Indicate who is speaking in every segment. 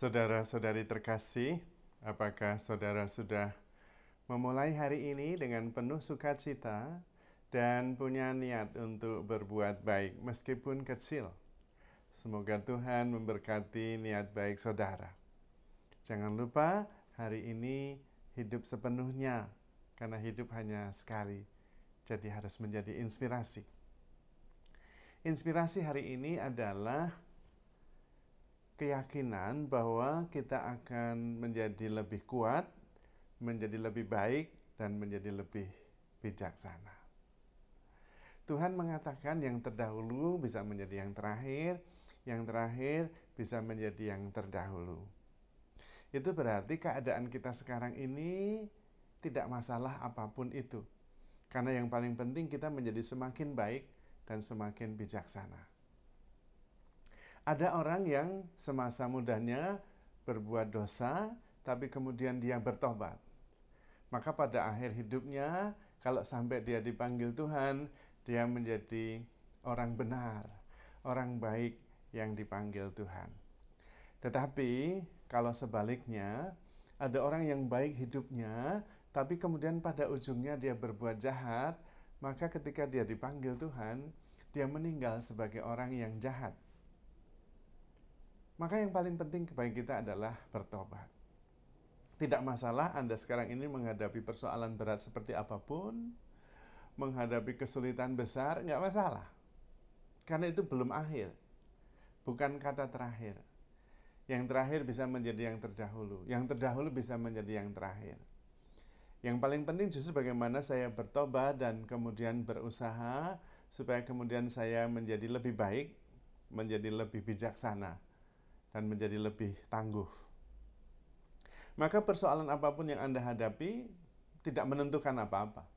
Speaker 1: Saudara-saudari terkasih, apakah saudara sudah memulai hari ini dengan penuh sukacita dan punya niat untuk berbuat baik meskipun kecil? Semoga Tuhan memberkati niat baik saudara. Jangan lupa hari ini hidup sepenuhnya, karena hidup hanya sekali, jadi harus menjadi inspirasi. Inspirasi hari ini adalah keyakinan bahwa kita akan menjadi lebih kuat, menjadi lebih baik, dan menjadi lebih bijaksana. Tuhan mengatakan yang terdahulu bisa menjadi yang terakhir bisa menjadi yang terdahulu. Itu berarti keadaan kita sekarang ini tidak masalah apapun itu. Karena yang paling penting kita menjadi semakin baik dan semakin bijaksana. Ada orang yang semasa mudanya berbuat dosa, tapi kemudian dia bertobat. Maka pada akhir hidupnya, kalau sampai dia dipanggil Tuhan, dia menjadi orang benar, orang baik yang dipanggil Tuhan. Tetapi kalau sebaliknya, ada orang yang baik hidupnya, tapi kemudian pada ujungnya dia berbuat jahat, maka ketika dia dipanggil Tuhan, dia meninggal sebagai orang yang jahat. Maka yang paling penting bagi kita adalah bertobat. Tidak masalah Anda sekarang ini menghadapi persoalan berat seperti apapun, menghadapi kesulitan besar, nggak masalah. Karena itu belum akhir, bukan kata terakhir. Yang terakhir bisa menjadi yang terdahulu, yang terdahulu bisa menjadi yang terakhir. Yang paling penting justru bagaimana saya bertobat dan kemudian berusaha supaya kemudian saya menjadi lebih baik, menjadi lebih bijaksana, dan menjadi lebih tangguh. Maka persoalan apapun yang Anda hadapi tidak menentukan apa-apa.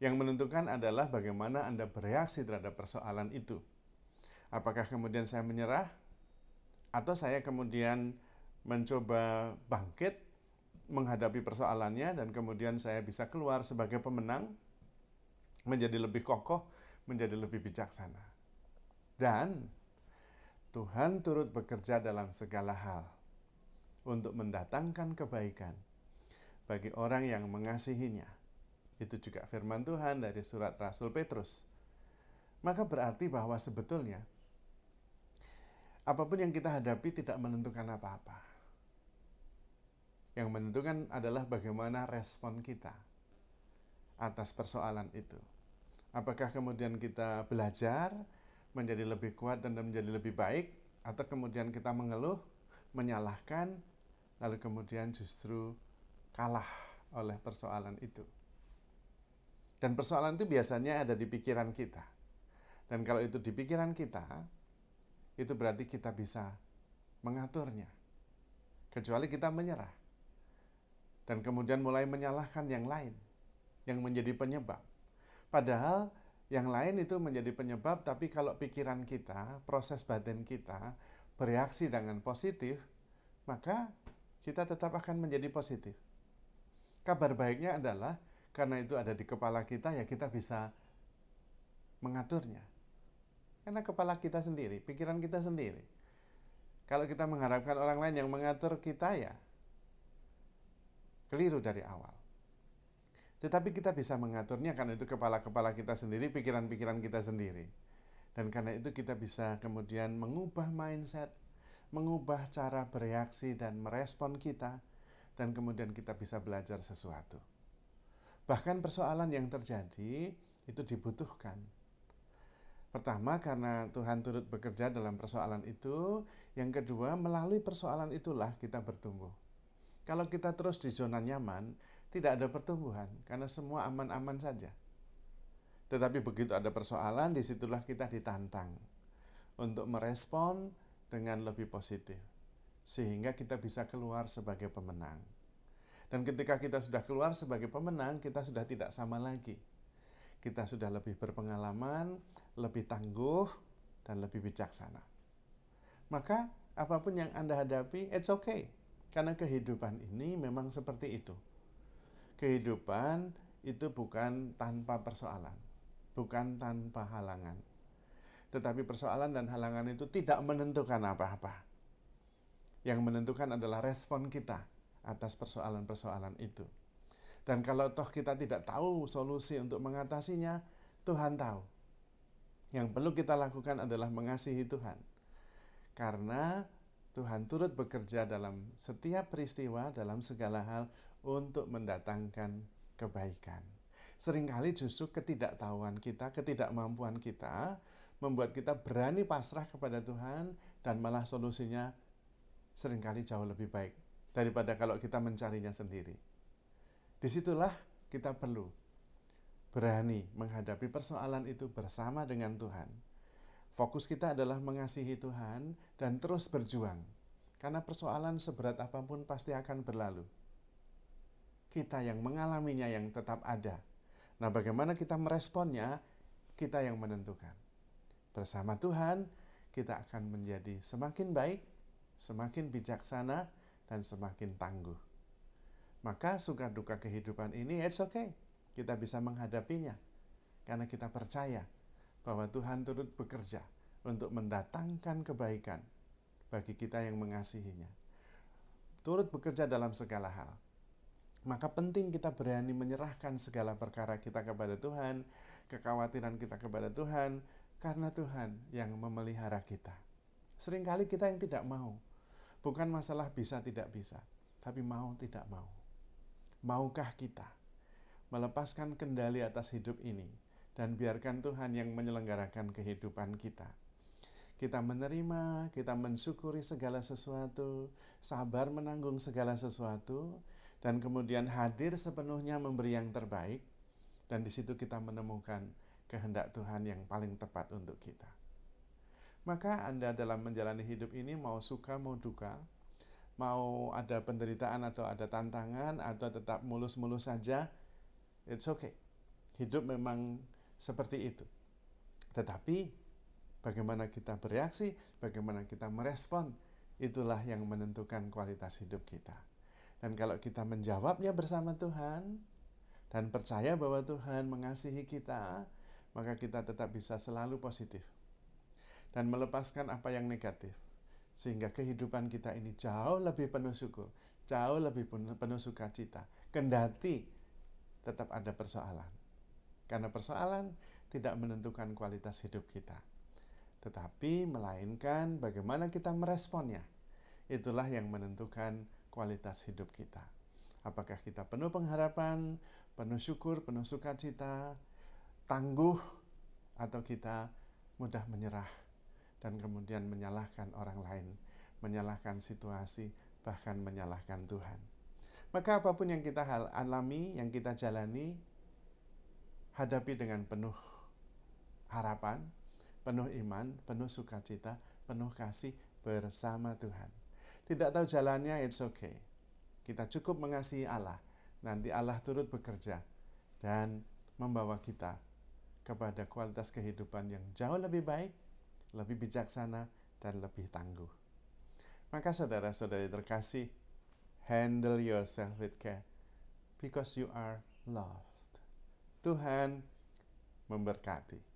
Speaker 1: Yang menentukan adalah bagaimana Anda bereaksi terhadap persoalan itu. Apakah kemudian saya menyerah? Atau saya kemudian mencoba bangkit, menghadapi persoalannya, dan kemudian saya bisa keluar sebagai pemenang, menjadi lebih kokoh, menjadi lebih bijaksana. Dan Tuhan turut bekerja dalam segala hal untuk mendatangkan kebaikan bagi orang yang mengasihinya. Itu juga firman Tuhan dari surat Rasul Petrus. Maka berarti bahwa sebetulnya apapun yang kita hadapi tidak menentukan apa-apa. Yang menentukan adalah bagaimana respon kita atas persoalan itu. Apakah kemudian kita belajar menjadi lebih kuat dan menjadi lebih baik, atau kemudian kita mengeluh, menyalahkan, lalu kemudian justru kalah oleh persoalan itu. Dan persoalan itu biasanya ada di pikiran kita. Dan kalau itu di pikiran kita, itu berarti kita bisa mengaturnya. Kecuali kita menyerah. Dan kemudian mulai menyalahkan yang lain, yang menjadi penyebab. Padahal yang lain itu menjadi penyebab, tapi kalau pikiran kita, proses batin kita bereaksi dengan positif, maka kita tetap akan menjadi positif. Kabar baiknya adalah karena itu ada di kepala kita, ya kita bisa mengaturnya. Karena kepala kita sendiri, pikiran kita sendiri. Kalau kita mengharapkan orang lain yang mengatur kita, ya keliru dari awal. Tetapi kita bisa mengaturnya karena itu kepala-kepala kita sendiri, pikiran-pikiran kita sendiri. Dan karena itu kita bisa kemudian mengubah mindset, mengubah cara bereaksi dan merespon kita, dan kemudian kita bisa belajar sesuatu. Bahkan persoalan yang terjadi itu dibutuhkan. Pertama, karena Tuhan turut bekerja dalam persoalan itu. Yang kedua, melalui persoalan itulah kita bertumbuh. Kalau kita terus di zona nyaman, tidak ada pertumbuhan, karena semua aman-aman saja. Tetapi begitu ada persoalan, disitulah kita ditantang untuk merespon dengan lebih positif, sehingga kita bisa keluar sebagai pemenang. Dan ketika kita sudah keluar sebagai pemenang, kita sudah tidak sama lagi. Kita sudah lebih berpengalaman, lebih tangguh, dan lebih bijaksana. Maka apapun yang Anda hadapi, it's okay. Karena kehidupan ini memang seperti itu. Kehidupan itu bukan tanpa persoalan, bukan tanpa halangan. Tetapi persoalan dan halangan itu tidak menentukan apa-apa. Yang menentukan adalah respon kita atas persoalan-persoalan itu. Dan kalau toh kita tidak tahu solusi untuk mengatasinya, Tuhan tahu. Yang perlu kita lakukan adalah mengasihi Tuhan. Karena Tuhan turut bekerja dalam setiap peristiwa, dalam segala hal untuk mendatangkan kebaikan. Seringkali justru ketidaktahuan kita, ketidakmampuan kita membuat kita berani pasrah kepada Tuhan dan malah solusinya seringkali jauh lebih baik daripada kalau kita mencarinya sendiri. Disitulah kita perlu berani menghadapi persoalan itu bersama dengan Tuhan. Fokus kita adalah mengasihi Tuhan dan terus berjuang. Karena persoalan seberat apapun pasti akan berlalu. Kita yang mengalaminya yang tetap ada. Nah, bagaimana kita meresponnya, kita yang menentukan. Bersama Tuhan, kita akan menjadi semakin baik, semakin bijaksana, dan semakin tangguh. Maka suka duka kehidupan ini, it's okay. Kita bisa menghadapinya. Karena kita percaya bahwa Tuhan turut bekerja untuk mendatangkan kebaikan bagi kita yang mengasihinya. Turut bekerja dalam segala hal. Maka penting kita berani menyerahkan segala perkara kita kepada Tuhan, kekhawatiran kita kepada Tuhan, karena Tuhan yang memelihara kita. Seringkali kita yang tidak mau. Bukan masalah bisa tidak bisa, tapi mau tidak mau. Maukah kita melepaskan kendali atas hidup ini dan biarkan Tuhan yang menyelenggarakan kehidupan kita? Kita menerima, kita mensyukuri segala sesuatu, sabar menanggung segala sesuatu, dan kemudian hadir sepenuhnya memberi yang terbaik, dan di situ kita menemukan kehendak Tuhan yang paling tepat untuk kita. Maka Anda dalam menjalani hidup ini mau suka mau duka, mau ada penderitaan atau ada tantangan atau tetap mulus-mulus saja, it's okay. Hidup memang seperti itu. Tetapi bagaimana kita bereaksi, bagaimana kita merespon, itulah yang menentukan kualitas hidup kita. Dan kalau kita menjawabnya bersama Tuhan dan percaya bahwa Tuhan mengasihi kita, maka kita tetap bisa selalu positif dan melepaskan apa yang negatif. Sehingga kehidupan kita ini jauh lebih penuh syukur, jauh lebih penuh sukacita. Kendati tetap ada persoalan. Karena persoalan tidak menentukan kualitas hidup kita. Tetapi melainkan bagaimana kita meresponnya. Itulah yang menentukan kualitas hidup kita. Apakah kita penuh pengharapan, penuh syukur, penuh sukacita, tangguh, atau kita mudah menyerah dan kemudian menyalahkan orang lain, menyalahkan situasi, bahkan menyalahkan Tuhan. Maka apapun yang kita alami, yang kita jalani, hadapi dengan penuh harapan, penuh iman, penuh sukacita, penuh kasih bersama Tuhan. Tidak tahu jalannya, it's okay. Kita cukup mengasihi Allah. Nanti Allah turut bekerja dan membawa kita kepada kualitas kehidupan yang jauh lebih baik, lebih bijaksana, dan lebih tangguh. Maka saudara-saudari terkasih, handle yourself with care because you are loved. Tuhan memberkati.